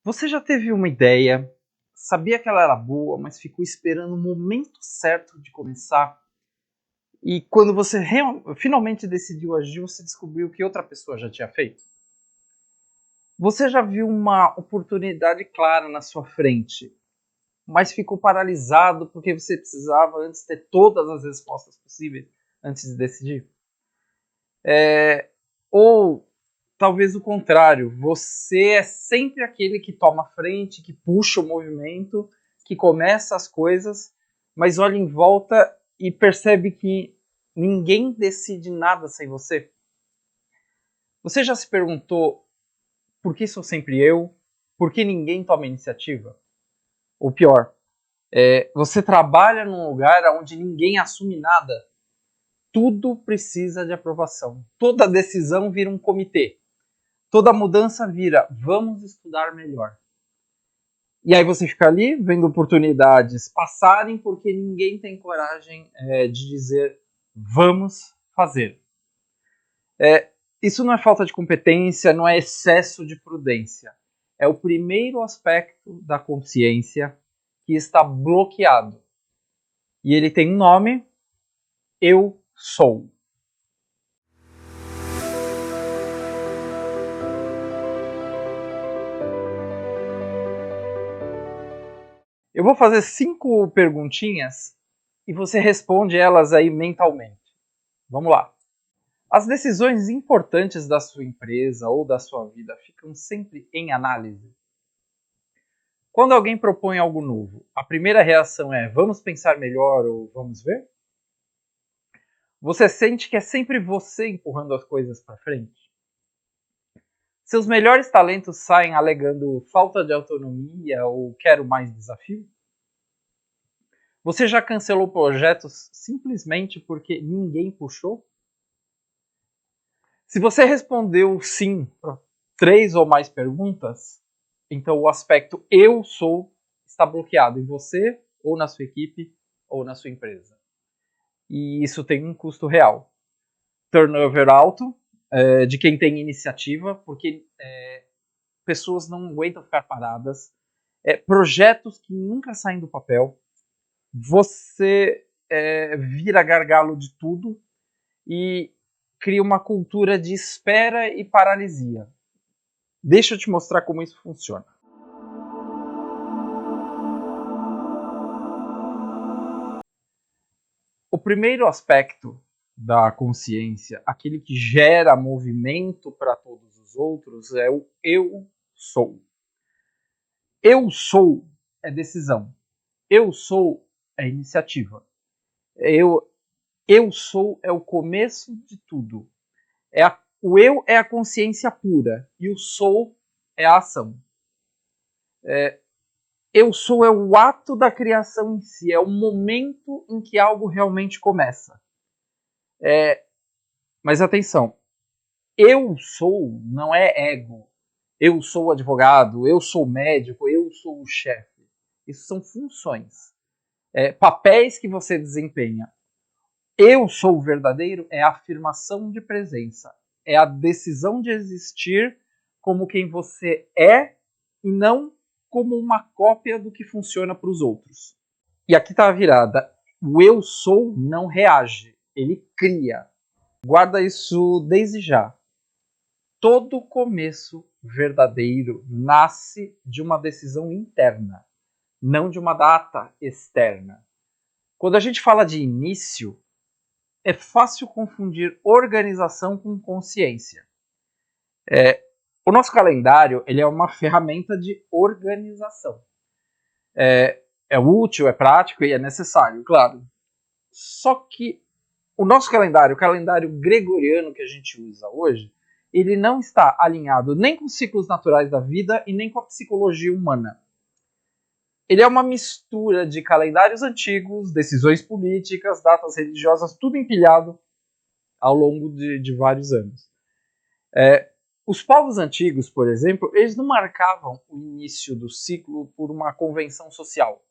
Você já teve uma ideia, sabia que ela era boa, mas ficou esperando o momento certo de começar? E quando você finalmente decidiu agir, você descobriu que outra pessoa já tinha feito? Você já viu uma oportunidade clara na sua frente, mas ficou paralisado porque você precisava antes ter todas as respostas possíveis antes de decidir? Ou talvez o contrário, você é sempre aquele que toma a frente, que puxa o movimento, que começa as coisas, mas olha em volta e percebe que ninguém decide nada sem você? Você já se perguntou por que sou sempre eu? Por que ninguém toma iniciativa? Ou pior, você trabalha num lugar onde ninguém assume nada. Tudo precisa de aprovação. Toda decisão vira um comitê. Toda mudança vira, vamos estudar melhor. E aí você fica ali vendo oportunidades passarem porque ninguém tem coragem de dizer, vamos fazer. Isso não é falta de competência, não é excesso de prudência. É o primeiro aspecto da consciência que está bloqueado. E ele tem um nome, eu sou. Eu vou fazer 5 perguntinhas e você responde elas aí mentalmente. Vamos lá. As decisões importantes da sua empresa ou da sua vida ficam sempre em análise. Quando alguém propõe algo novo, a primeira reação é vamos pensar melhor ou vamos ver? Você sente que é sempre você empurrando as coisas para frente? Seus melhores talentos saem alegando falta de autonomia ou quero mais desafio? Você já cancelou projetos simplesmente porque ninguém puxou? Se você respondeu sim para 3 ou mais perguntas, então o aspecto eu sou está bloqueado em você, ou na sua equipe, ou na sua empresa. E isso tem um custo real. Turnover alto, de quem tem iniciativa, porque pessoas não aguentam ficar paradas. Projetos que nunca saem do papel. Você vira gargalo de tudo e cria uma cultura de espera e paralisia. Deixa eu te mostrar como isso funciona. O primeiro aspecto da consciência, aquele que gera movimento para todos os outros, é o eu sou. Eu sou é decisão. Eu sou é iniciativa. Eu sou é o começo de tudo. O eu é a consciência pura e o sou é a ação. Eu sou é o ato da criação em si, é o momento em que algo realmente começa. Mas atenção, eu sou não é ego. Eu sou advogado, eu sou médico, eu sou o chefe. Isso são funções, papéis que você desempenha. Eu sou o verdadeiro é a afirmação de presença, é a decisão de existir como quem você é e não como uma cópia do que funciona para os outros. E aqui está a virada. O eu sou não reage, ele cria. Guarda isso desde já. Todo começo verdadeiro nasce de uma decisão interna, não de uma data externa. Quando a gente fala de início, é fácil confundir organização com consciência. O nosso calendário ele é uma ferramenta de organização. É útil, é prático e é necessário, claro. Só que o nosso calendário, o calendário gregoriano que a gente usa hoje, ele não está alinhado nem com os ciclos naturais da vida e nem com a psicologia humana. Ele é uma mistura de calendários antigos, decisões políticas, datas religiosas, tudo empilhado ao longo de vários anos. Os povos antigos, por exemplo, eles não marcavam o início do ciclo por uma convenção social.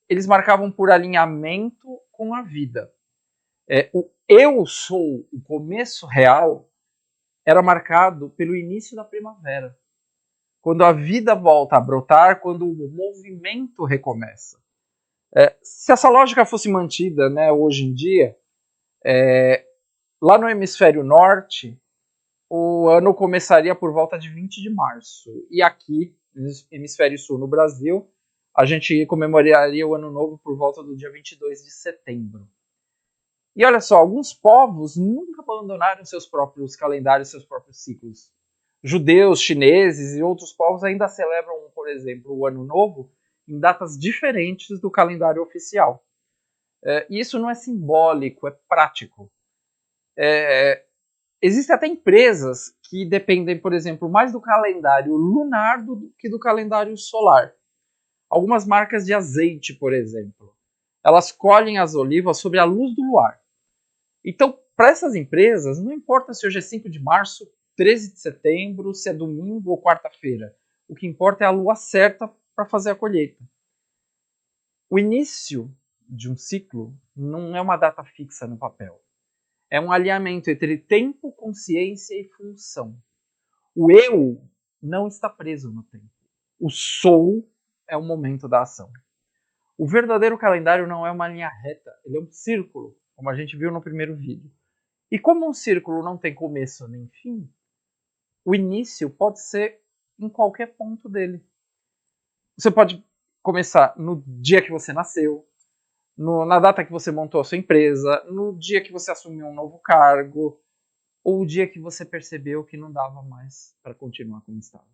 Eles marcavam por alinhamento com a vida. O eu sou, o começo real, era marcado pelo início da primavera. quando a vida volta a brotar, quando o movimento recomeça. Se essa lógica fosse mantida, né, hoje em dia, lá no hemisfério norte, o ano começaria por volta de 20 de março. E aqui, no hemisfério sul, no Brasil, a gente comemoraria o ano novo por volta do dia 22 de setembro. E olha só, alguns povos nunca abandonaram seus próprios calendários, seus próprios ciclos. Judeus, chineses e outros povos ainda celebram, por exemplo, o Ano Novo em datas diferentes do calendário oficial. E isso não é simbólico, é prático. Existem até empresas que dependem, por exemplo, mais do calendário lunar do que do calendário solar. Algumas marcas de azeite, por exemplo, elas colhem as olivas sob a luz do luar. Então, para essas empresas, não importa se hoje é 5 de março, 13 de setembro, se é domingo ou quarta-feira. O que importa é a lua certa para fazer a colheita. O início de um ciclo não é uma data fixa no papel. É um alinhamento entre tempo, consciência e função. O eu não está preso no tempo. O sou é o momento da ação. O verdadeiro calendário não é uma linha reta, ele é um círculo, como a gente viu no primeiro vídeo. E como um círculo não tem começo nem fim, o início pode ser em qualquer ponto dele. Você pode começar no dia que você nasceu, na data que você montou a sua empresa, no dia que você assumiu um novo cargo, ou o dia que você percebeu que não dava mais para continuar como estava.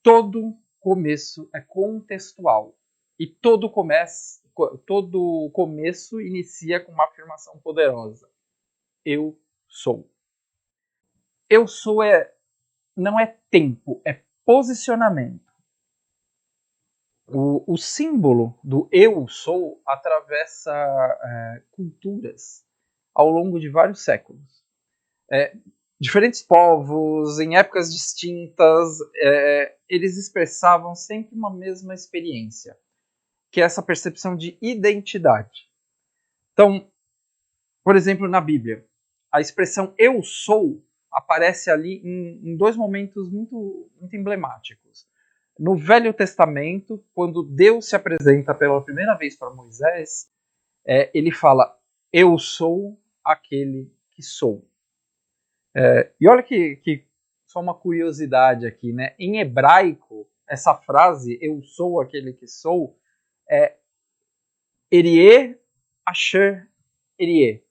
Todo começo é contextual. E todo começo inicia com uma afirmação poderosa. Eu sou. Eu sou não é tempo, é posicionamento. O símbolo do eu sou atravessa culturas ao longo de vários séculos. Diferentes povos, em épocas distintas, eles expressavam sempre uma mesma experiência, que é essa percepção de identidade. Então, por exemplo, na Bíblia, a expressão eu sou aparece ali em dois momentos muito, muito emblemáticos. No Velho Testamento, quando Deus se apresenta pela primeira vez para Moisés, ele fala, eu sou aquele que sou. E olha que só uma curiosidade aqui, né? Em hebraico, essa frase, eu sou aquele que sou, é Erie Asher Erie.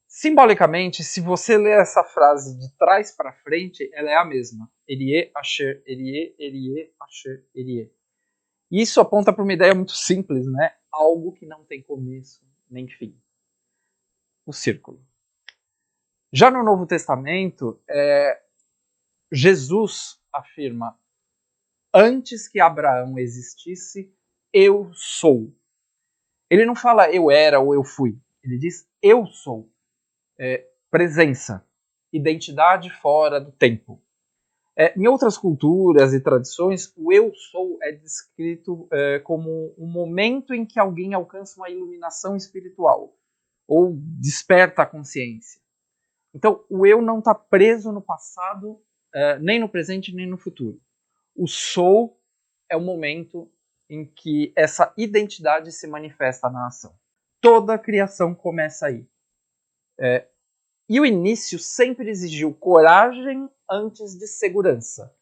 Simbolicamente, se você ler essa frase de trás para frente, ela é a mesma. Erie Asher Erie, Erie Asher Erie. Isso aponta para uma ideia muito simples, né? Algo que não tem começo nem fim. O círculo. Já no Novo Testamento, Jesus afirma: antes que Abraão existisse, eu sou. Ele não fala eu era ou eu fui. Ele diz eu sou. Presença. Identidade fora do tempo. Em outras culturas e tradições, o eu sou é descrito como um momento em que alguém alcança uma iluminação espiritual ou desperta a consciência. Então, o eu não está preso no passado, nem no presente, nem no futuro. O sou é o momento em que essa identidade se manifesta na ação. Toda a criação começa aí. E o início sempre exigiu coragem antes de segurança.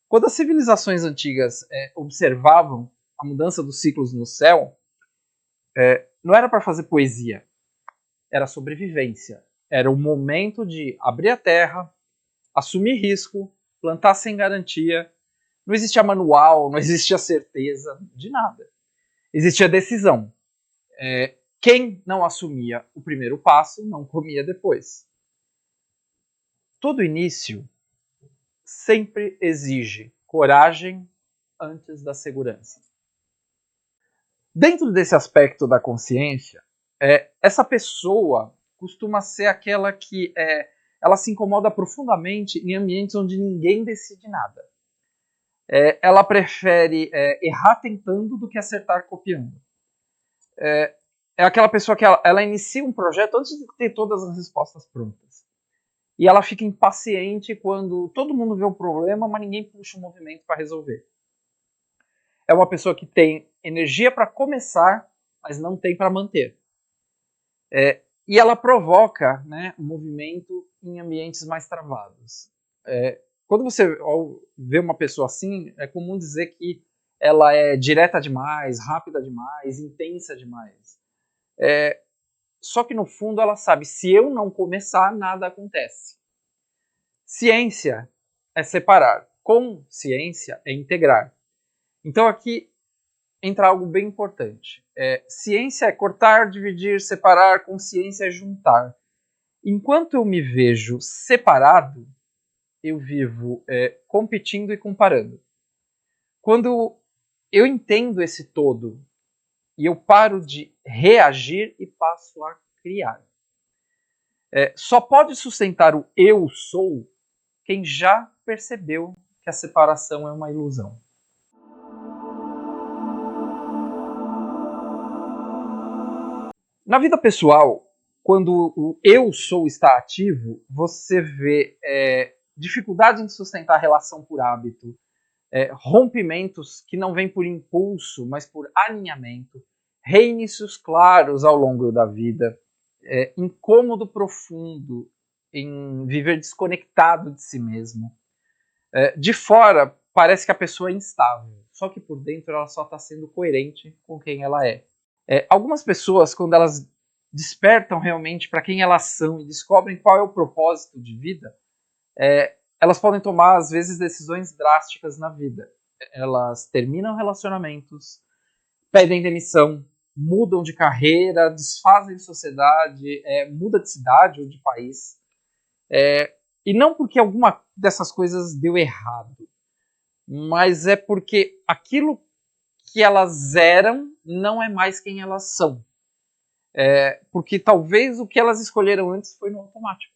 Quando as civilizações antigas observavam a mudança dos ciclos no céu, não era para fazer poesia, era sobrevivência. Era o momento de abrir a terra, assumir risco, plantar sem garantia. Não existia manual, não existia certeza de nada. Existia decisão. Quem não assumia o primeiro passo não comia depois. Todo início sempre exige coragem antes da segurança. Dentro desse aspecto da consciência, essa pessoa costuma ser aquela que ela se incomoda profundamente em ambientes onde ninguém decide nada. Ela prefere errar tentando do que acertar copiando. É aquela pessoa que ela inicia um projeto antes de ter todas as respostas prontas. e ela fica impaciente quando todo mundo vê o problema, mas ninguém puxa o movimento para resolver. É uma pessoa que tem energia para começar, mas não tem para manter. E ela provoca, né, movimento em ambientes mais travados. Quando você vê uma pessoa assim, é comum dizer que ela é direta demais, rápida demais, intensa demais. Só que no fundo ela sabe, se eu não começar, nada acontece. Ciência é separar, consciência é integrar. Então aqui entra algo bem importante. Ciência é cortar, dividir, separar, consciência é juntar. Enquanto eu me vejo separado, eu vivo competindo e comparando. Quando eu entendo esse todo e eu paro de reagir e passo a criar. Só pode sustentar o eu sou quem já percebeu que a separação é uma ilusão. Na vida pessoal, quando o eu sou está ativo, você vê dificuldade em sustentar a relação por hábito, rompimentos que não vêm por impulso, mas por alinhamento, reinícios claros ao longo da vida, incômodo profundo em viver desconectado de si mesmo. De fora, parece que a pessoa é instável, só que por dentro ela só está sendo coerente com quem ela é. Algumas pessoas, quando elas despertam realmente para quem elas são e descobrem qual é o propósito de vida, elas podem tomar, às vezes, decisões drásticas na vida. Elas terminam relacionamentos, pedem demissão, mudam de carreira, desfazem sociedade, muda de cidade ou de país. E não porque alguma dessas coisas deu errado, mas é porque aquilo que elas eram não é mais quem elas são. Porque talvez o que elas escolheram antes foi no automático.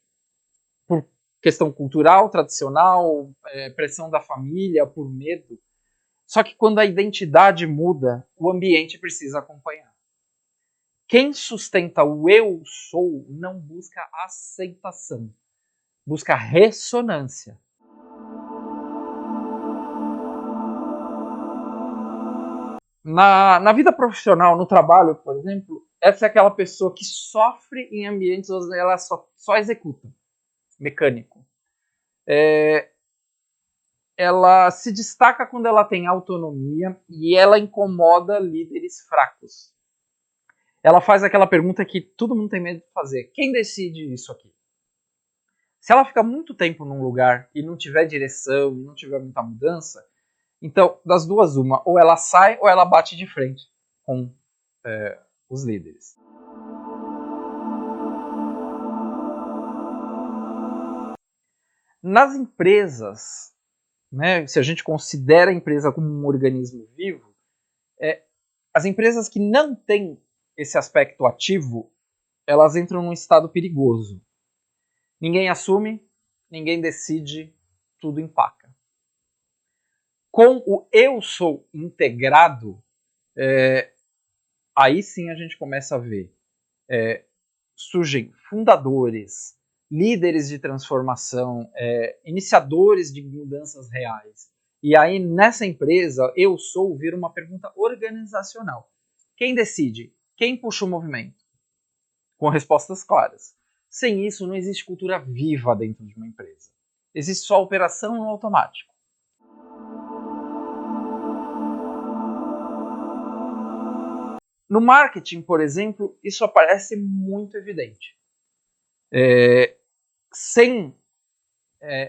Por questão cultural, tradicional, pressão da família, por medo. Só que quando a identidade muda, o ambiente precisa acompanhar. Quem sustenta o eu sou não busca aceitação, busca ressonância. Na vida profissional, no trabalho, por exemplo, essa é aquela pessoa que sofre em ambientes onde ela só executa, mecânico. Ela se destaca quando ela tem autonomia e ela incomoda líderes fracos. Ela faz aquela pergunta que todo mundo tem medo de fazer: quem decide isso aqui? Se ela fica muito tempo num lugar e não tiver direção, e não tiver muita mudança, então, das duas, uma, ou ela sai ou ela bate de frente com os líderes. Nas empresas, né, se a gente considera a empresa como um organismo vivo, as empresas que não têm esse aspecto ativo, elas entram num estado perigoso. Ninguém assume, ninguém decide, tudo empaca. Com o eu sou integrado, aí sim a gente começa a ver. Surgem fundadores, líderes de transformação, iniciadores de mudanças reais. E aí, nessa empresa, eu sou vira uma pergunta organizacional. Quem decide? Quem puxa o movimento? Com respostas claras. Sem isso, não existe cultura viva dentro de uma empresa. Existe só operação no automático. No marketing, por exemplo, isso aparece muito evidente. Sem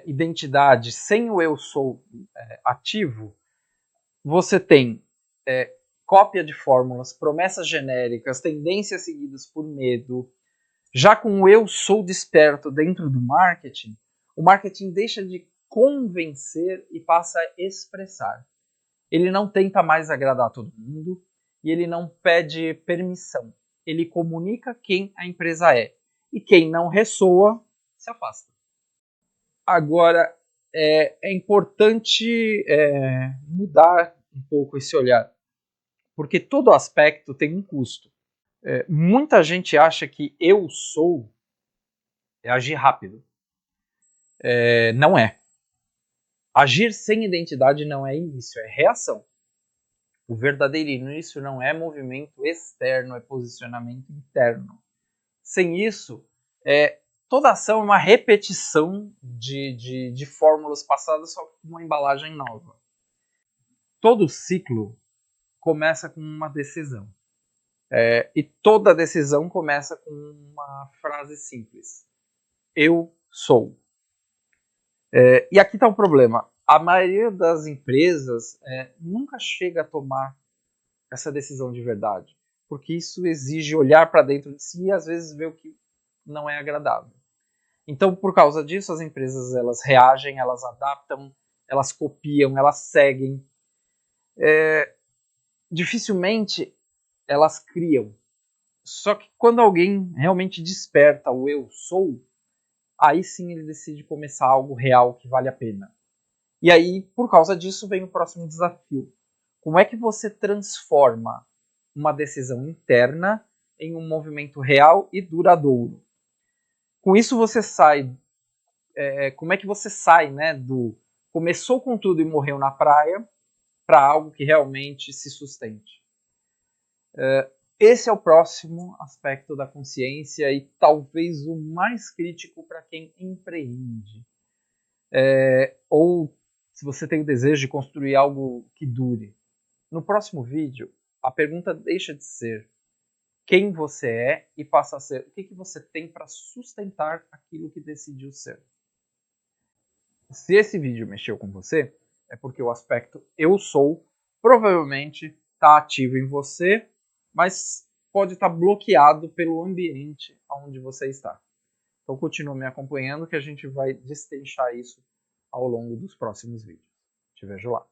identidade, sem o eu sou ativo, você tem cópia de fórmulas, promessas genéricas, tendências seguidas por medo. Já com o eu sou desperto dentro do marketing, o marketing deixa de convencer e passa a expressar. Ele não tenta mais agradar todo mundo e ele não pede permissão. Ele comunica quem a empresa é. E quem não ressoa, se afasta. Agora, é importante mudar um pouco esse olhar, porque todo aspecto tem um custo. Muita gente acha que eu sou é agir rápido. Não é. Agir sem identidade não é início, é reação. O verdadeiro início não é movimento externo, é posicionamento interno. Sem isso, toda ação é uma repetição de fórmulas passadas, só com uma embalagem nova. Todo ciclo começa com uma decisão. E toda decisão começa com uma frase simples. Eu sou. E aqui está o problema. A maioria das empresas nunca chega a tomar essa decisão de verdade, porque isso exige olhar para dentro de si e às vezes ver o que não é agradável. Então, por causa disso, as empresas elas reagem, elas adaptam, elas copiam, elas seguem. Dificilmente elas criam. Só que quando alguém realmente desperta o eu sou, aí sim ele decide começar algo real que vale a pena. E aí, por causa disso, vem o próximo desafio. Como é que você transforma uma decisão interna em um movimento real e duradouro? Com isso você sai. Como é que você sai, né, do começou com tudo e morreu na praia para algo que realmente se sustente? Esse é o próximo aspecto da consciência e talvez o mais crítico para quem empreende. Ou se você tem o desejo de construir algo que dure. No próximo vídeo, a pergunta deixa de ser quem você é e passa a ser o que você tem para sustentar aquilo que decidiu ser. Se esse vídeo mexeu com você, é porque o aspecto eu sou provavelmente está ativo em você, mas pode estar bloqueado pelo ambiente onde você está. Então continue me acompanhando que a gente vai destrinchar isso ao longo dos próximos vídeos. Te vejo lá.